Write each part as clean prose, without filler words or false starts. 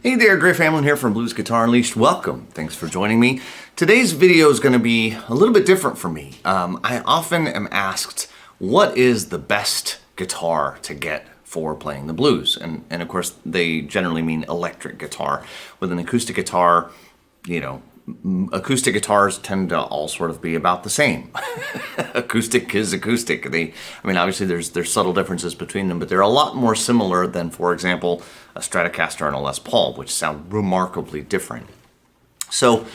Hey there, Gray Family here from Blues Guitar Unleashed. Welcome. Thanks for joining me. Today's video is going to be a little bit different for me. I often am asked, what is the best guitar to get for playing the blues? And of course, they generally mean electric guitar. With an acoustic guitar, you know, acoustic guitars tend to all sort of be about the same. Acoustic is acoustic. Obviously there's subtle differences between them, but they're a lot more similar than, for example, a Stratocaster and a Les Paul, which sound remarkably different. So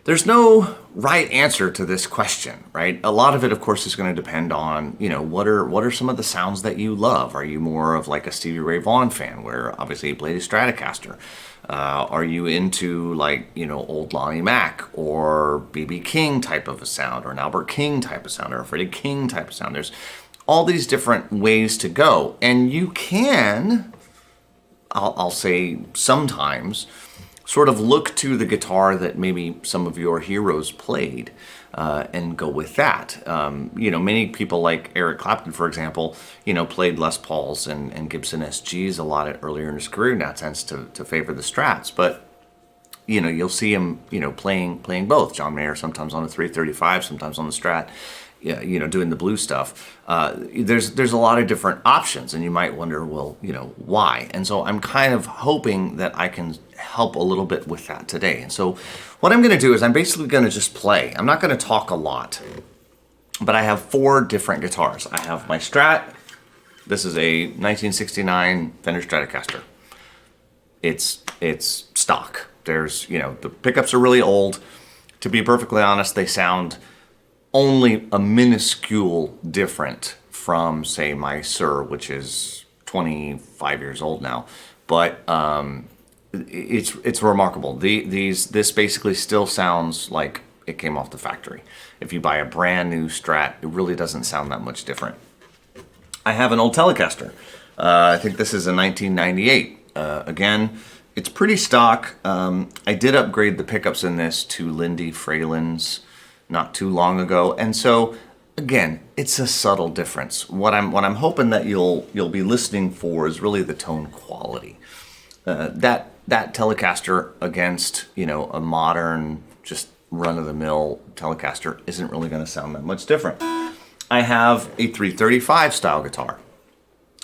there's no right answer to this question, right? A lot of it, of course, is going to depend on, what are some of the sounds that you love? Are you more of like a Stevie Ray Vaughan fan, where obviously he played a Stratocaster? Are you into old Lonnie Mack or B.B. King type of a sound, or an Albert King type of sound, or a Freddie King type of sound? There's all these different ways to go, and you can, I'll say sometimes, sort of look to the guitar that maybe some of your heroes played and go with that. Many people like Eric Clapton, for example, played Les Pauls and Gibson SGs a lot earlier in his career. Now tends to favor the Strats, but you'll see him playing both. John Mayer sometimes on the 335, sometimes on the Strat. Doing the blues stuff. There's a lot of different options, and you might wonder, well, why? And so I'm kind of hoping that I can help a little bit with that today. And so what I'm going to do is I'm basically going to just play. I'm not going to talk a lot, but I have 4 different guitars. I have my Strat. This is a 1969 Fender Stratocaster. It's stock. There's, the pickups are really old. To be perfectly honest, they sound only a minuscule different from, say, my Sir, which is 25 years old now. But it's remarkable. This basically still sounds like it came off the factory. If you buy a brand new Strat, it really doesn't sound that much different. I have an old Telecaster. I think this is a 1998. Again, it's pretty stock. I did upgrade the pickups in this to Lindy Freyland's not too long ago, and so again, it's a subtle difference. What I'm hoping that you'll be listening for is really the tone quality. That Telecaster against a modern, just run-of-the-mill Telecaster isn't really going to sound that much different. I have a 335 style guitar,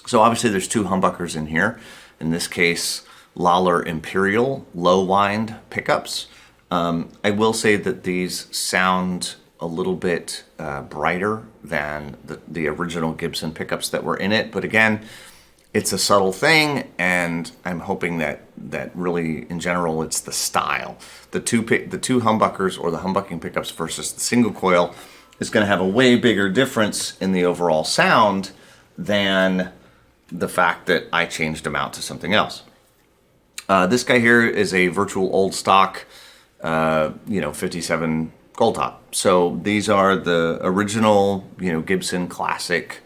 so obviously there's 2 humbuckers in here. In this case, Lawler Imperial low wind pickups. I will say that these sound a little bit brighter than the original Gibson pickups that were in it, but again, it's a subtle thing, and I'm hoping that really, in general, it's the style. The two humbuckers, or the humbucking pickups versus the single coil, is going to have a way bigger difference in the overall sound than the fact that I changed them out to something else. This guy here is a virtual old stock 57 Gold Top. So these are the original, Gibson classic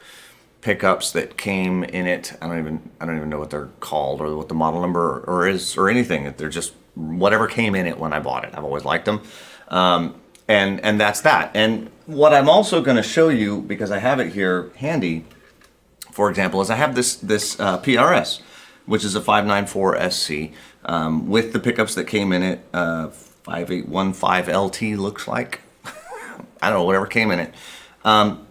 pickups that came in it. I don't even know what they're called, or what the model number is, or anything. They're just whatever came in it when I bought it. I've always liked them. And that's that. And what I'm also going to show you, because I have it here handy, for example, is I have this PRS, which is a 594 SC, with the pickups that came in it. 5815 LT looks like. I don't know, whatever came in it.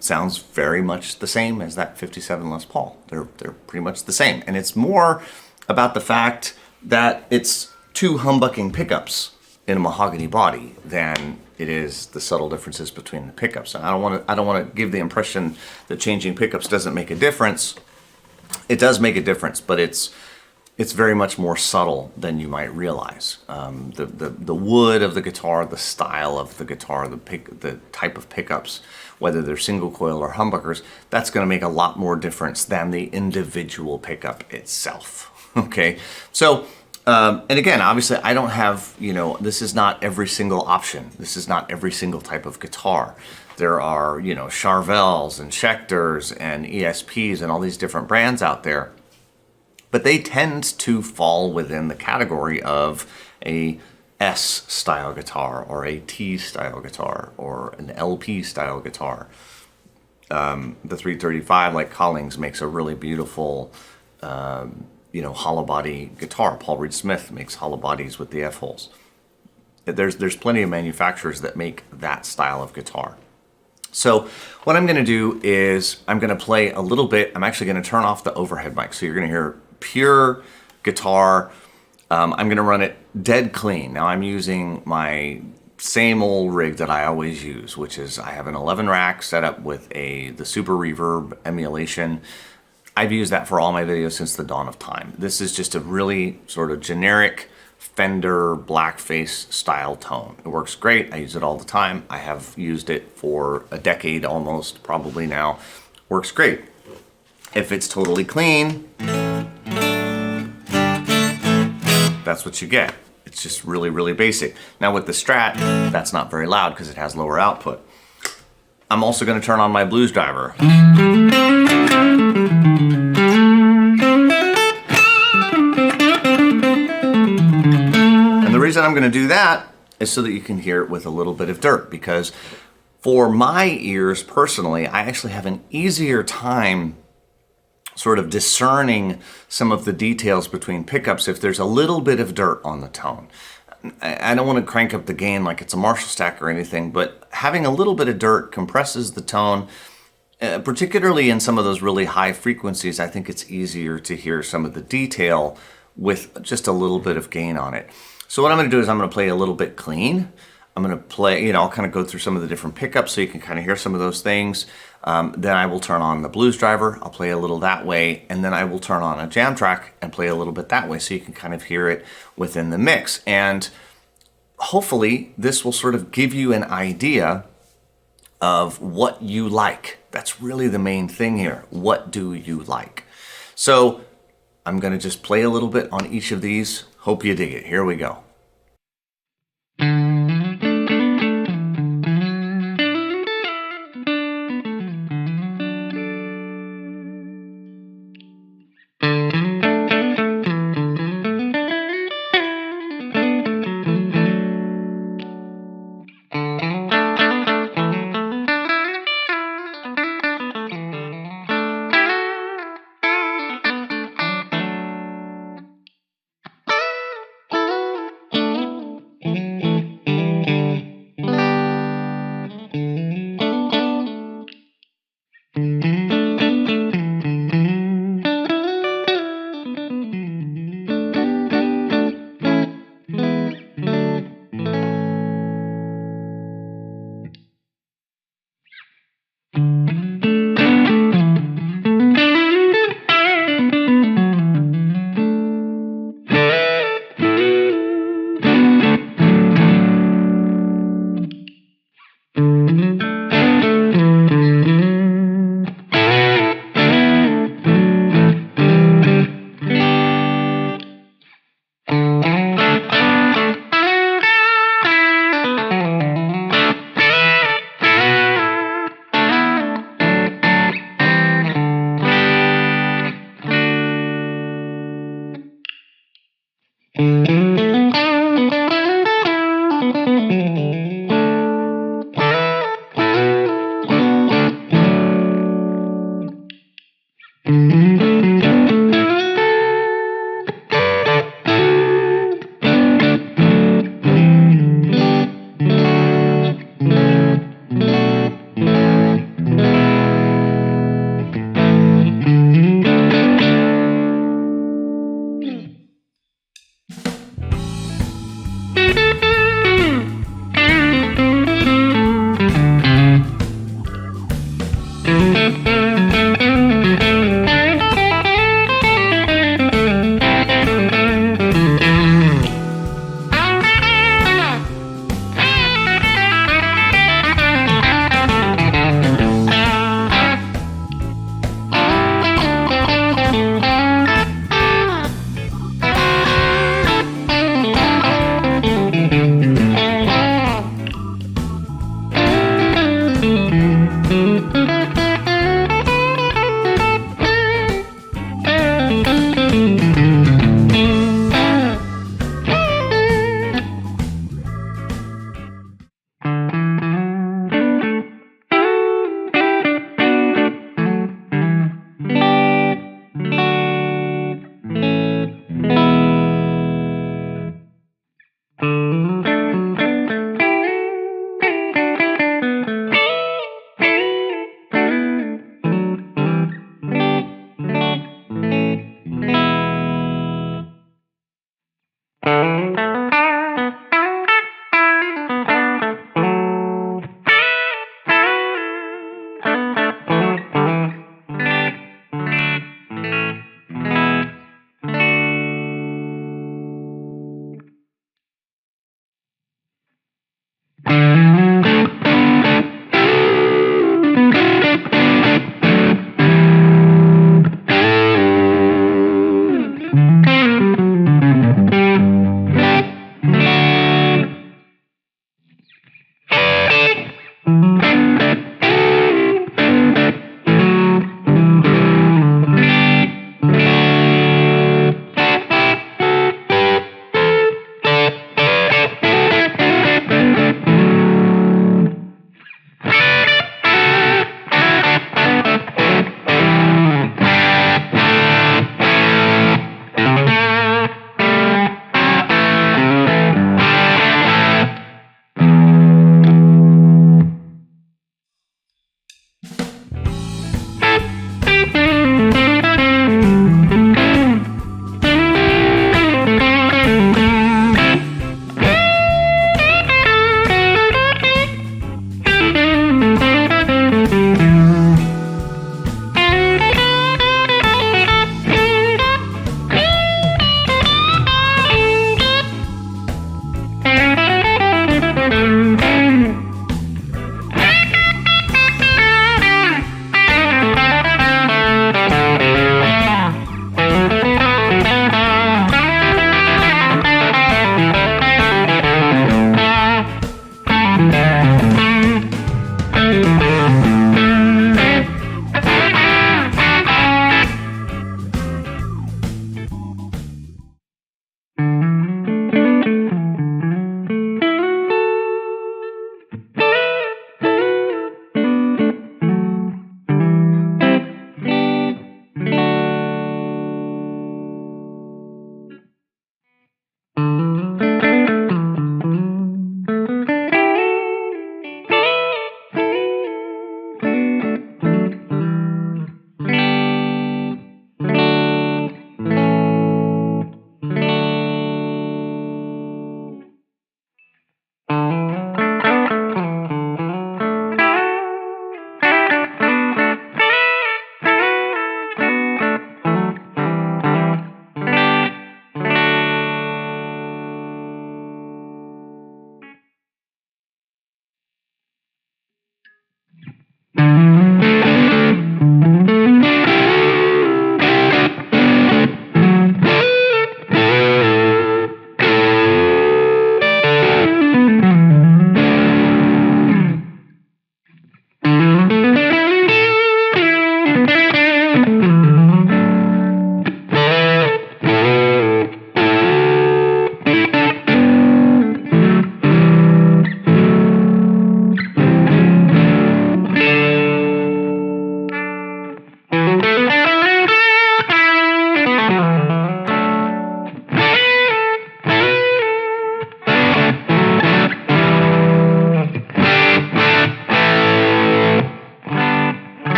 Sounds very much the same as that 57 Les Paul. They're pretty much the same. And it's more about the fact that it's 2 humbucking pickups in a mahogany body than it is the subtle differences between the pickups. And I don't want to give the impression that changing pickups doesn't make a difference. It does make a difference, but it's very much more subtle than you might realize. The wood of the guitar, the style of the guitar, the type of pickups, whether they're single coil or humbuckers, that's going to make a lot more difference than the individual pickup itself. Okay, so and again, obviously, I don't have this is not every single option. This is not every single type of guitar. There are Charvels and Schechters and ESPs and all these different brands out there. But they tend to fall within the category of a S-style guitar, or a T-style guitar, or an LP-style guitar. The 335, like Collings, makes a really beautiful hollow body guitar. Paul Reed Smith makes hollow bodies with the F-holes. There's plenty of manufacturers that make that style of guitar. So what I'm going to do is I'm going to play a little bit. I'm actually going to turn off the overhead mic. So you're going to hear pure guitar. I'm going to run it dead clean. Now I'm using my same old rig that I always use, which is I have an 11 rack set up with the Super Reverb emulation. I've used that for all my videos since the dawn of time. This is just a really sort of generic Fender blackface style tone. It works great. I use it all the time. I have used it for a decade almost, probably now. Works great. If it's totally clean, that's what you get. It's just really, really basic. Now with the Strat, that's not very loud because it has lower output. I'm also going to turn on my blues driver. And the reason I'm going to do that is so that you can hear it with a little bit of dirt, because for my ears personally, I actually have an easier time sort of discerning some of the details between pickups if there's a little bit of dirt on the tone. I don't want to crank up the gain like it's a Marshall stack or anything, but having a little bit of dirt compresses the tone, particularly in some of those really high frequencies. I think it's easier to hear some of the detail with just a little bit of gain on it. So what I'm going to do is I'm going to play a little bit clean. I'm going to play, I'll kind of go through some of the different pickups so you can kind of hear some of those things. Then I will turn on the blues driver. I'll play a little that way. And then I will turn on a jam track and play a little bit that way so you can kind of hear it within the mix. And hopefully this will sort of give you an idea of what you like. That's really the main thing here. What do you like? So I'm going to just play a little bit on each of these. Hope you dig it. Here we go.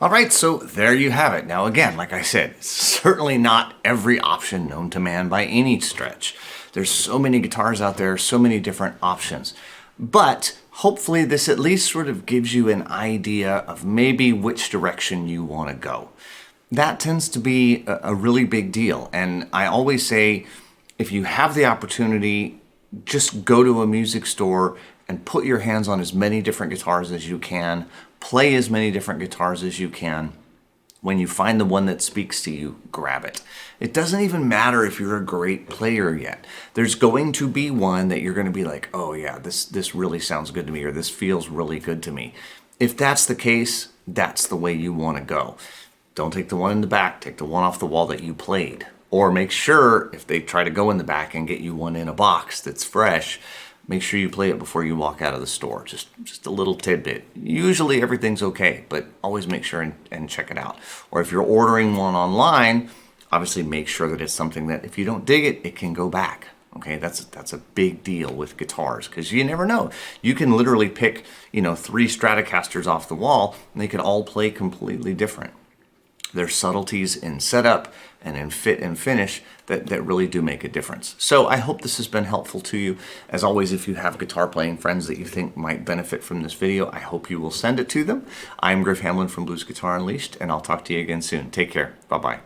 All right, so there you have it. Now again, like I said, certainly not every option known to man by any stretch. There's so many guitars out there, so many different options. But hopefully this at least sort of gives you an idea of maybe which direction you want to go. That tends to be a really big deal. And I always say, if you have the opportunity, just go to a music store and put your hands on as many different guitars as you can, play as many different guitars as you can. When you find the one that speaks to you, grab it. It doesn't even matter if you're a great player yet. There's going to be one that you're going to be like, oh yeah, this really sounds good to me, or this feels really good to me. If that's the case, that's the way you want to go. Don't take the one in the back, take the one off the wall that you played. Or make sure, if they try to go in the back and get you one in a box that's fresh, make sure you play it before you walk out of the store. Just a little tidbit. Usually everything's okay, but always make sure and check it out. Or if you're ordering one online, obviously make sure that it's something that if you don't dig it, it can go back. Okay, that's a big deal with guitars, because you never know. You can literally pick, 3 Stratocasters off the wall and they could all play completely different. There's subtleties in setup and in fit and finish that really do make a difference. So I hope this has been helpful to you. As always, if you have guitar playing friends that you think might benefit from this video, I hope you will send it to them. I'm Griff Hamlin from Blues Guitar Unleashed, and I'll talk to you again soon. Take care. Bye-bye.